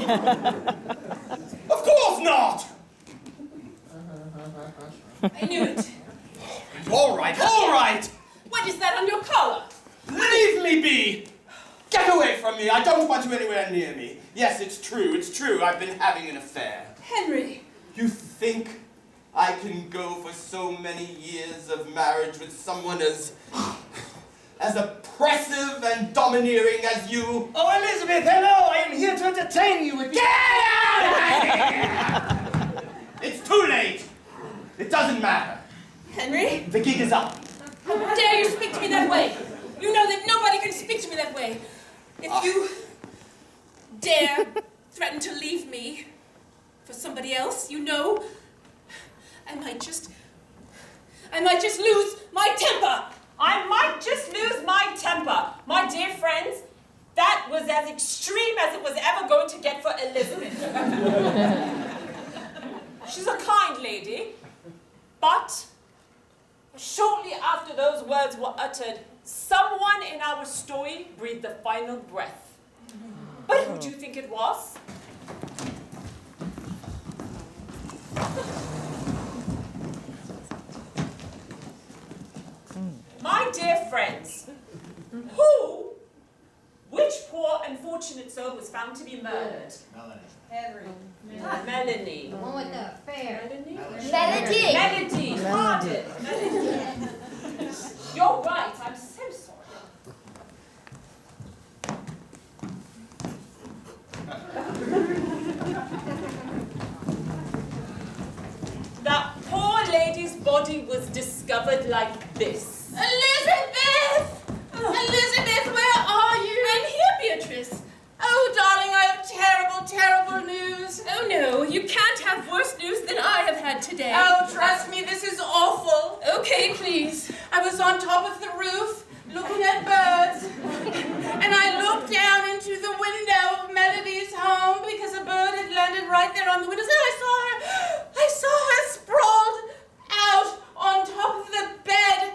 Of course not! I knew it. All right! What is that on your collar? Leave me be! Get away from me! I don't want you anywhere near me. Yes, it's true. I've been having an affair. Henry! You think I can go for so many years of marriage with someone as oppressive and domineering as you? Oh, Elizabeth, hello! I am here to entertain you with... Get out of here! It's too late. It doesn't matter. Henry? The gig is up. How dare you speak to me that way? You know that nobody can speak to me that way. If you dare threaten to leave me for somebody else, you know, I might just lose my temper. I might just lose my temper. My dear friends, that was as extreme as it was ever going to get for Elizabeth. She's a kind lady, but shortly after those words were uttered, someone in our story breathed the final breath. But who do you think it was? My dear friends, which poor unfortunate soul was found to be murdered? Melanie. The one with the affair. Melody. Melody. Pardon. Melody. You're right. I'm so sorry. That poor lady's body was discovered like this. Elizabeth! Elizabeth, where are you? I'm here, Beatrice. Oh, darling, I have terrible, terrible news. Oh, no, you can't have worse news than I have had today. Oh, trust me, this is awful. Okay, please. I was on top of the roof, looking at birds, and I looked down into the window of Melody's home because a bird had landed right there on the window, and I saw her sprawled out on top of the bed.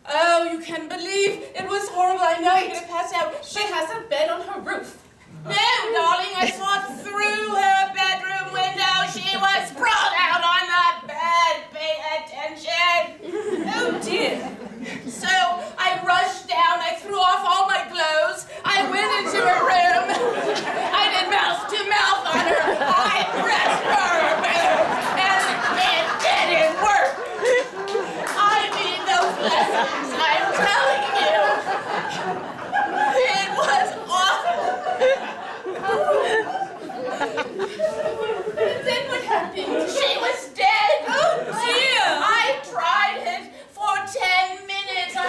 Oh, you can believe it was horrible. I know you're going to pass out. She has a bed on her roof. No, darling, I saw it through her bedroom window. She was sprawled out on the bed. Pay attention. Oh, dear. So I rushed down. I threw off all my clothes. I went into her room. I did mouth to mouth on her. I pressed her boobs, and it didn't work. I need those lessons, I'm telling you. It was awful. And then what happened? She was dead. Oh, dear. I tried it for 10 minutes. I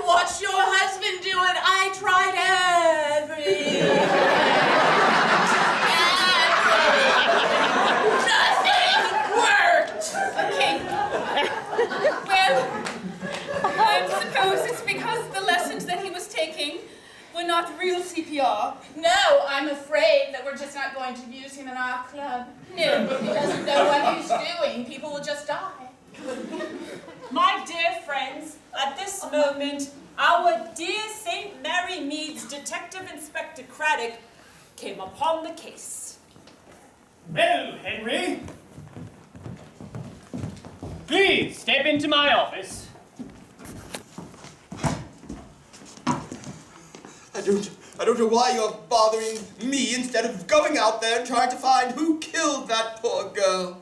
watched your husband do it. I tried everything. Nothing worked. Okay. Well, I suppose it's because the lessons that he was taking were not real CPR. No, I'm afraid that we're just not going to use him in our club. No, he doesn't know what he's doing. People will just die. My dear friends, at this moment, our dear St. Mary Mead's Detective Inspector Craddock came upon the case. Well, Henry, please step into my office. I don't know why you're bothering me instead of going out there and trying to find who killed that poor girl.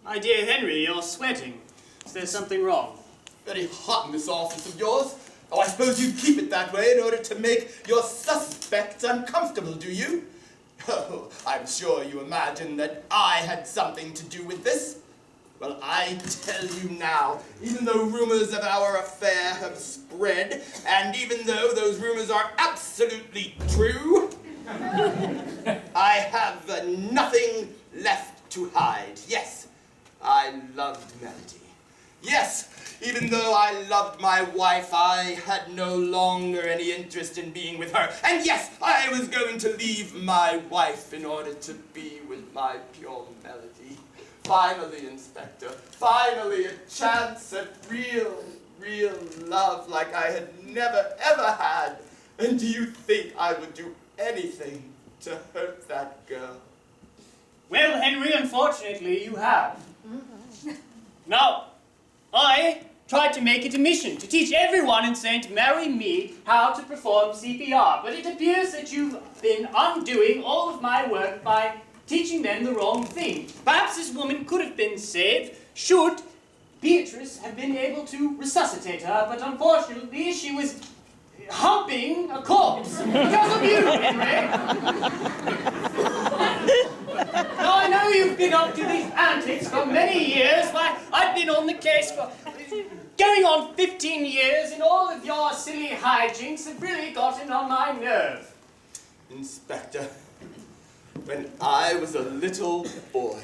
My dear Henry, you're sweating. Is there something wrong? Very hot in this office of yours. Oh, I suppose you keep it that way in order to make your suspects uncomfortable, do you? Oh, I'm sure you imagine that I had something to do with this. Well, I tell you now, even though rumors of our affair have spread, and even though those rumors are absolutely true, I have nothing left to hide. Yes, I loved Melody. Yes, even though I loved my wife, I had no longer any interest in being with her. And yes, I was going to leave my wife in order to be with my pure Melody. Finally, Inspector, finally a chance at real love like I had never, ever had. And do you think I would do anything to hurt that girl. Well, Henry, unfortunately, you have. Now, I tried to make it a mission to teach everyone in St. Mary Mead how to perform CPR, but it appears that you've been undoing all of my work by teaching them the wrong thing. Perhaps this woman could have been saved should Beatrice have been able to resuscitate her, but unfortunately she was humping a corpse because of you, Henry. Now, I know you've been up to these antics for many years. Why, I've been on the case for going on 15 years, and all of your silly hijinks have really gotten on my nerve. Inspector, when I was a little boy,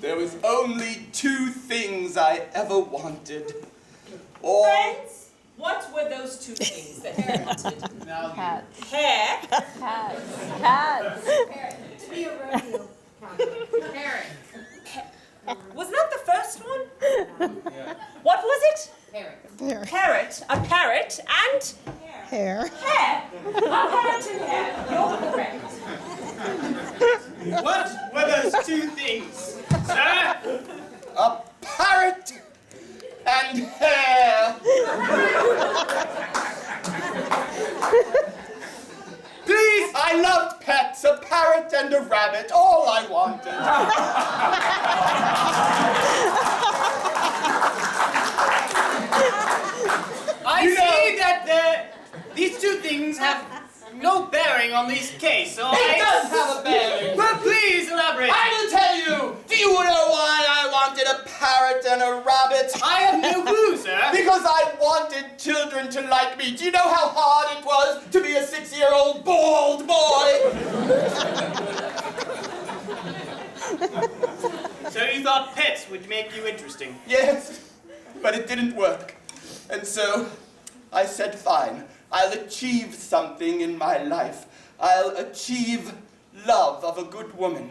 there was only 2 things I ever wanted. Or... Friends, what were those 2 things that you wanted? Cats. Hair. Cats. To be a rodeo cowboy. Parrot. Was that the first one? What was it? Parrot. Parrot. A parrot and Hair. hair. A parrot and hair. You're correct. What were those 2 things, sir? a parrot and hair. Please, I loved pets, a parrot and a rabbit, all I wanted. I see that these 2 things have no bearing on this case, so It does have a bearing. Well, please elaborate. I will tell you. Do you know why I wanted a parrot and a rabbit? I have no clue, sir. Because I wanted children to like me. Do you know how hard it was to be a 6-year-old bald boy? So you thought pets would make you interesting? Yes, but it didn't work. And so I said, fine, I'll achieve something in my life. I'll achieve love of a good woman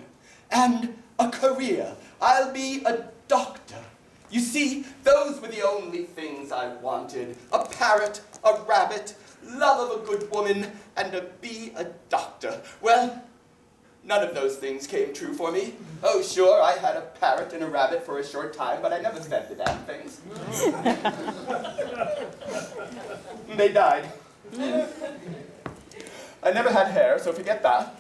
and a career. I'll be a doctor. You see, those were the only things I wanted. A parrot, a rabbit, love of a good woman, and to be a doctor. Well, none of those things came true for me. Oh, sure, I had a parrot and a rabbit for a short time, but I never fed the damn things. They died. I never had hair, so forget that.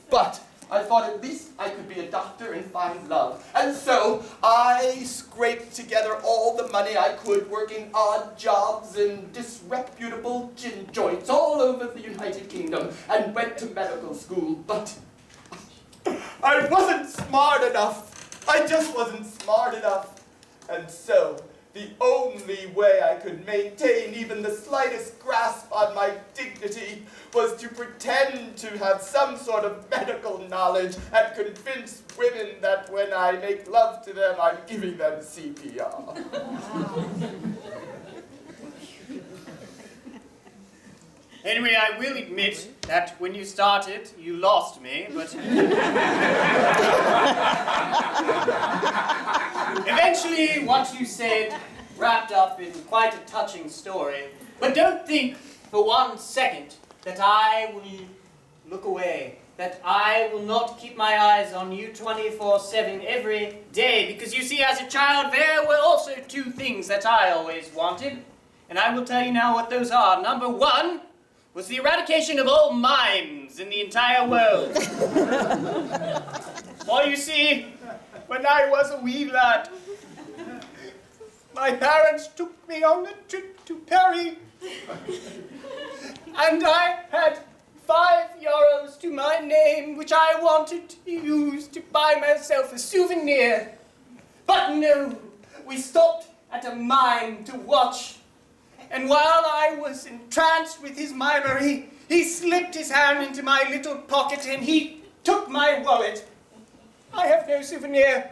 But I thought at least I could be a doctor and find love. And so I scraped together all the money I could, working odd jobs in disreputable gin joints all over the United Kingdom, and went to medical school. But I wasn't smart enough. I just wasn't smart enough. And so the only way I could maintain even the slightest grasp on my dignity was to pretend to have some sort of medical knowledge and convince women that when I make love to them, I'm giving them CPR. Henry, I will admit that when you started, you lost me, but eventually what you said wrapped up in quite a touching story. But don't think for 1 second that I will look away, that I will not keep my eyes on you 24/7 every day, because you see, as a child, there were also 2 things that I always wanted, and I will tell you now what those are. Number 1 was the eradication of all mimes in the entire world. For you see, when I was a wee lad, my parents took me on a trip to Paris, and I had 5 euros to my name, which I wanted to use to buy myself a souvenir. But no, we stopped at a mime to watch. And while I was entranced with his mimery, he slipped his hand into my little pocket and he took my wallet. I have no souvenir.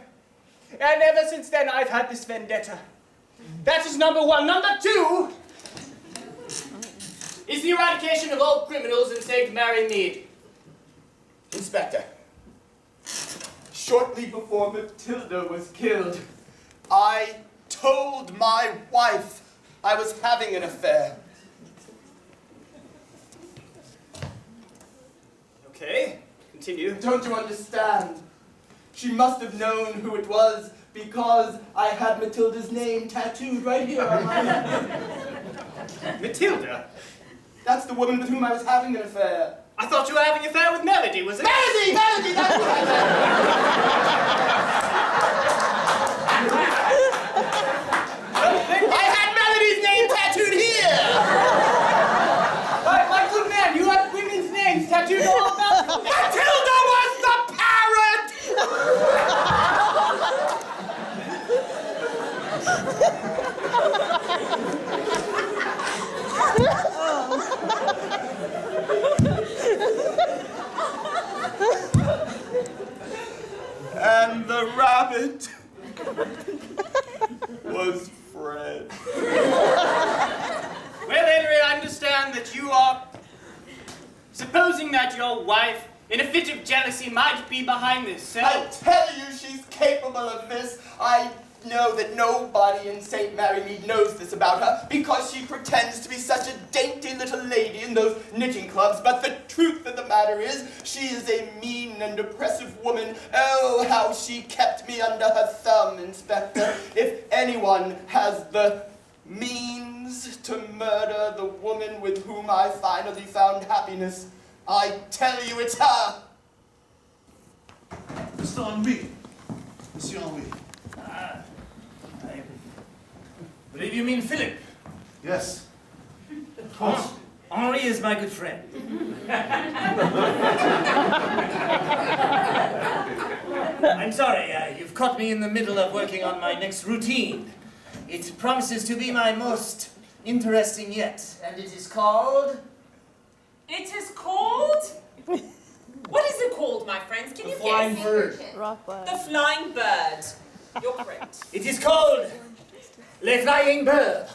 And ever since then, I've had this vendetta. That is number 1. Number 2 is the eradication of all criminals in St. Mary Mead. Inspector, shortly before Matilda was killed, I told my wife I was having an affair. Okay, continue. Don't you understand? She must have known who it was because I had Matilda's name tattooed right here on my head. Matilda? That's the woman with whom I was having an affair. I thought you were having an affair with Melody, was it? Melody! Melody! That's what I meant! I had Melody's name tattooed here! My good man, you have women's names tattooed all about you. Matilda was the parrot! And the rabbit was Fred. Well, Henry, I understand that you are supposing that your wife, in a fit of jealousy, might be behind this, so... I tell you she's capable of this. I know that nobody in St. Mary Mead knows this about her because she pretends to be such a dainty little lady in those knitting clubs, but the truth of the matter is she is a mean and oppressive woman. Oh, how she kept me under her thumb, Inspector. If anyone has the means to murder the woman with whom I finally found happiness, I tell you it's her. Mr. Henri. Monsieur Henri. I believe you mean Philip. Yes. Of course. Henri is my good friend. I'm sorry, you've caught me in the middle of working on my next routine. It promises to be my most interesting yet, and it is called... It is called? What is it called, my friends? Can you Flying guess? Bird. The Flying Bird. You're correct. It is called Le Flying Bird.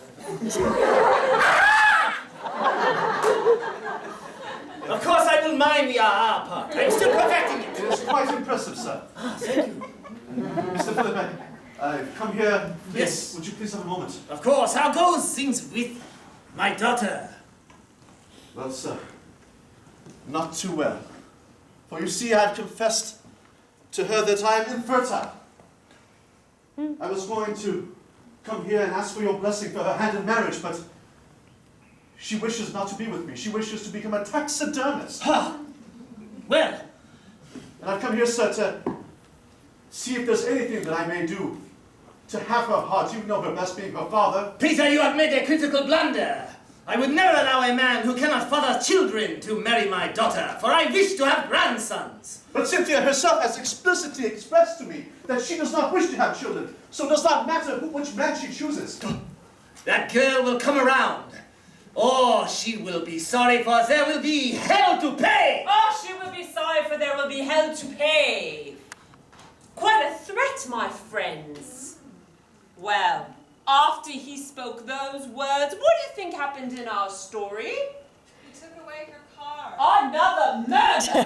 Of course, I will mime the ah part. I'm still perfecting it. It is quite impressive, sir. Thank you. Mr. Philip, I've come here. Please, Yes. would you please have a moment? Of course, how goes things with my daughter? Well, sir, not too well. For you see, I've confessed to her that I am infertile. I was going to come here and ask for your blessing for her hand in marriage, but she wishes not to be with me. She wishes to become a taxidermist. Ha! Well, And I've come here, sir, to see if there's anything that I may do to have her heart. You know her best, being her father. Peter, you have made a critical blunder. I would never allow a man who cannot father children to marry my daughter, for I wish to have grandsons. But Cynthia herself has explicitly expressed to me that she does not wish to have children, so it does not matter which man she chooses. That girl will come around. Oh, she will be sorry, for there will be hell to pay. Oh, she will be sorry, for there will be hell to pay. Quite a threat, my friends. Well, after he spoke those words, what do you think happened in our story? He took away her car. Another murder!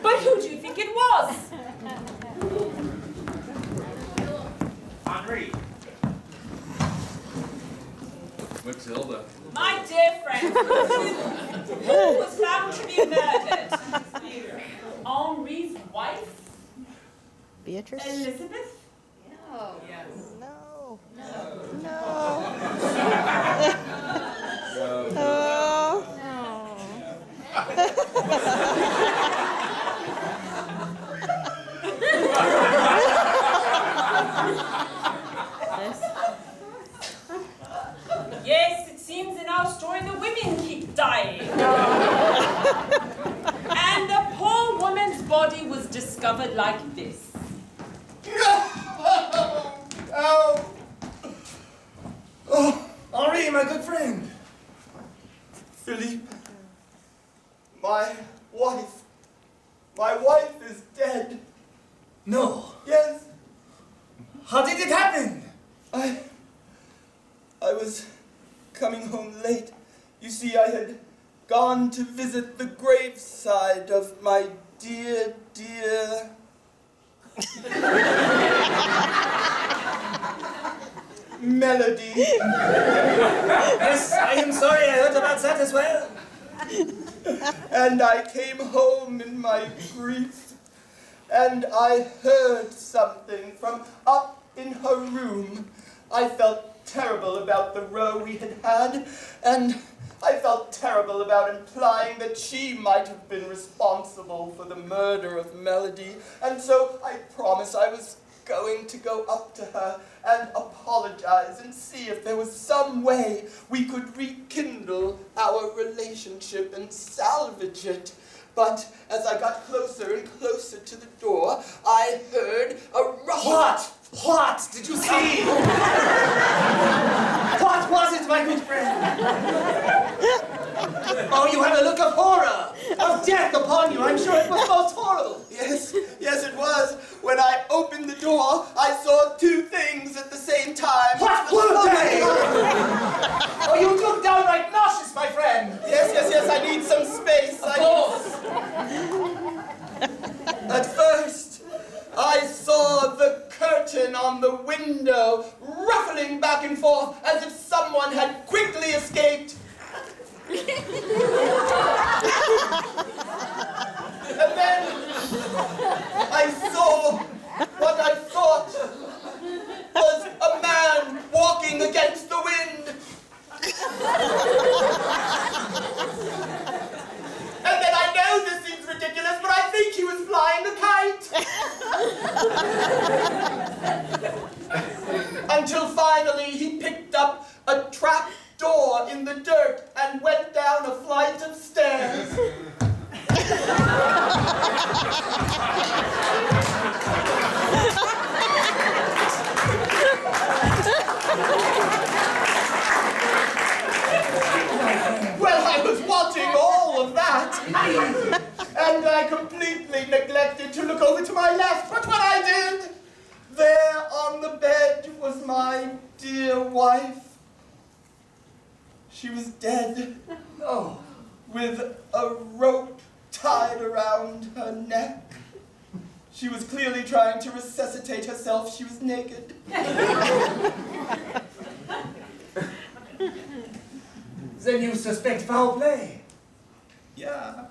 But who do you think it was? Henri. Matilda. My dear friend, who was found to be murdered? Henri's wife? Beatrice? Elizabeth? No. No. No. No. Yes, it seems in our story the women keep dying. And the poor woman's body was discovered like this. Henri, my good friend. Philippe, my wife is dead. No. Yes, How did it happen? I was coming home late. You see, I had gone to visit the graveside of my dear, dear... Melody. Yes, I am sorry, I heard about that as well. And I came home in my grief, and I heard something from up in her room. I felt terrible about the row we had had, and I felt terrible about implying that she might have been responsible for the murder of Melody, and so I promised I was going to go up to her and apologize and see if there was some way we could rekindle our relationship and salvage it. But as I got closer and closer to the door, I heard a rustle. What did you see? What was it, my good friend? Oh, you have a look of horror, of death upon you. I'm sure it was most horrible. Yes, it was. When I opened the door, I saw two things at the same time. What were they? Oh, you look downright nauseous, my friend. Yes, I need some space. Of course. At first, I saw the curtain on the window ruffling back and forth as if someone had quickly escaped. And then I saw what I thought was a man walking against the wind. And then I know this seems ridiculous, but I think he was flying a kite. Until finally he picked up a trap door in the dirt and went down a flight of stairs. Well, I was watching all of that, and I completely neglected to look over to my left. But when I did, there on the bed was my dear wife. She was dead. Oh. With a rope tied around her neck. She was clearly trying to resuscitate herself. She was naked. Then you suspect foul play? Yeah.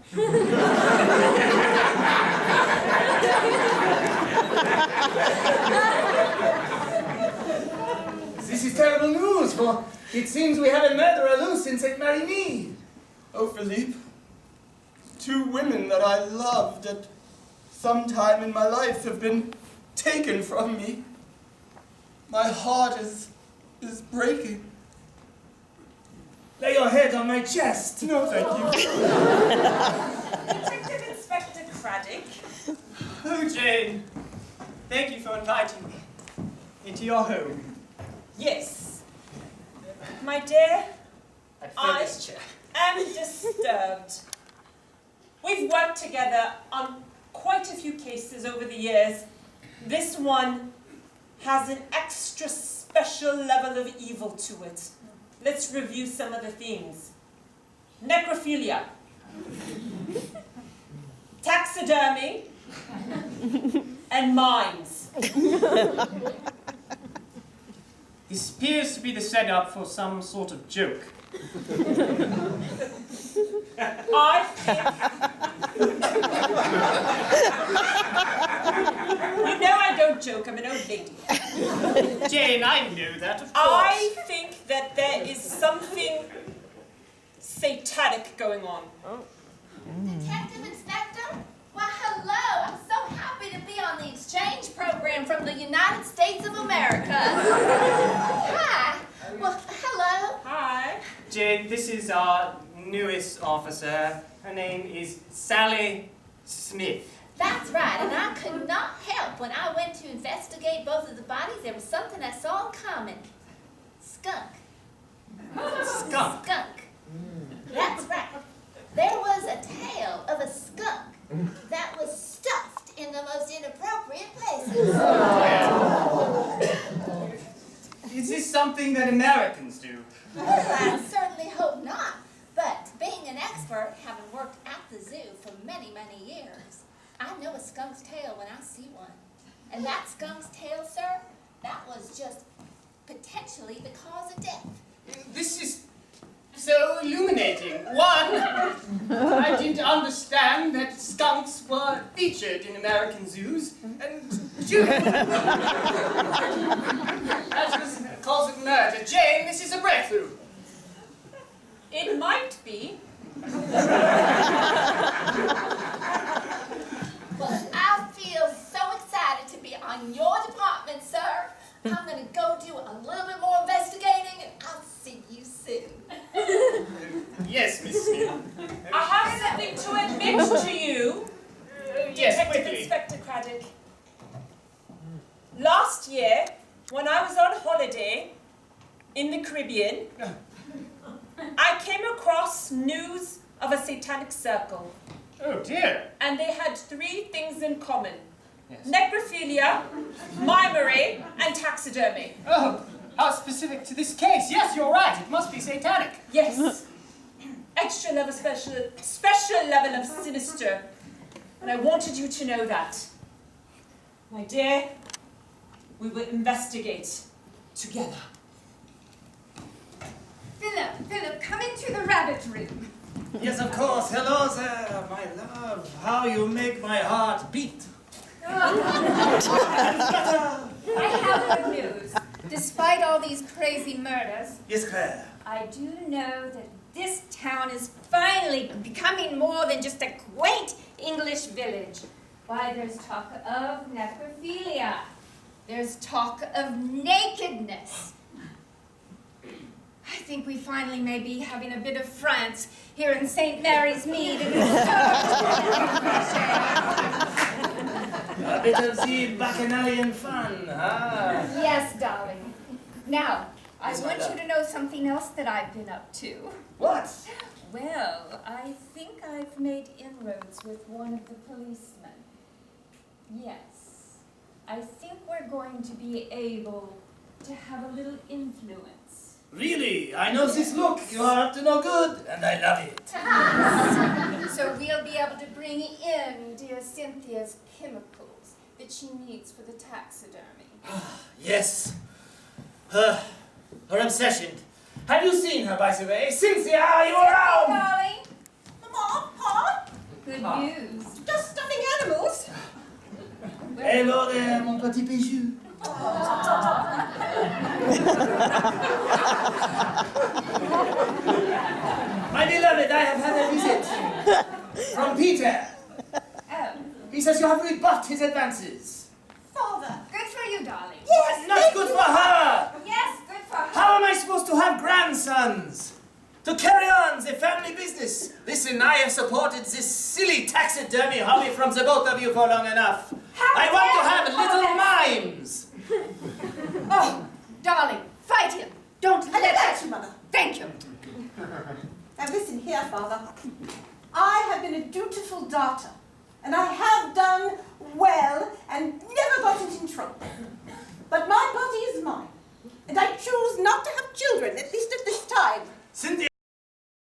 This is terrible news, for it seems we have a murderer loose in St. Mary Mead. Oh, Philippe, two women that I loved at some time in my life have been taken from me. My heart is breaking. Lay your head on my chest. No, thank you. Detective Inspector Craddock. Oh, Jane, thank you for inviting me into your home. Yes. My dear, I this chair. am disturbed. We've worked together on quite a few cases over the years. This one has an extra special level of evil to it. Let's review some of the themes. Necrophilia. Taxidermy. And mines. This appears to be the setup for some sort of joke. I think... You know I don't joke, I'm an old lady. Jane, I know that, of course. I think that there is something satanic going on. Oh. Detective Inspector? Why, hello! I'm so happy to be on the exchange program from the United States of America. Hi. Well, hello. Hi. Jane, this is our newest officer. Her name is Sally Smith. That's right, and I could not help when I went to investigate both of the bodies. There was something I saw in common. Skunk. Skunk. Skunk. That's right. There was a tail of a skunk that was stuffed in the most inappropriate places. Is this something that Americans do? Well, I certainly hope not. But being an expert, having worked at the zoo for many, many years, I know a skunk's tail when I see one. And that skunk's tail, sir, that was just potentially the cause of death. This is so illuminating. One, I didn't understand that skunks were featured in American zoos. And two, that was the cause of murder. Jane, this is a breakthrough. It might be. Well, I feel so excited to be on your department, sir. I'm going to go do a little bit more investigating, and I'll see you soon. Yes, Miss Smith. I have something to admit to you, Yes, Detective quickly. Inspector Craddock. Last year, when I was on holiday in the Caribbean, I came across news of a satanic circle. Oh dear. And they had 3 things in common. Yes. Necrophilia, mimery, and taxidermy. Oh, how specific to this case. Yes, you're right. It must be satanic. Yes. Extra level special level of sinister. And I wanted you to know that. My dear, we will investigate together. Philip, come into the rabbit room. Yes, of course. Hello there, my love. How you make my heart beat. I have good news. Despite all these crazy murders, Yes, Claire. I do know that this town is finally becoming more than just a quaint English village. Why, there's talk of necrophilia. There's talk of nakedness. I think we finally may be having a bit of France here in St. Mary's Mead. A bit of the bacchanalian fun, huh? Yes, darling. Now, I Yes, my want love. you to know something else that I've been up to. What? Well, I think I've made inroads with one of the policemen. Yes. I think we're going to be able to have a little influence. Really? I know this look. You are up to no good, and I love it. So we'll be able to bring in dear Cynthia's chemicals that she needs for the taxidermy. Yes. Her obsession. Have you seen her, by the way? Cynthia, are you around? Darling, Mama, Pa, good news. just stuffing animals. Hello there, mon petit bijou. My beloved, I have had a visit from Peter. Oh, He says you have rebuffed his advances. Father. good for you, darling. Yes, Not good for her. Yes, good for her. How am I supposed to have grandsons? To carry on the family business? Listen, I have supported this silly taxidermy hobby from the both of you for long enough. I want to have little mimes. Oh, darling, fight him. Don't let Thank you, Mother. Thank you. Now listen here, Father. I have been a dutiful daughter, and I have done well and never got into trouble. But my body is mine, and I choose not to have children, at least at this time. Cynthia,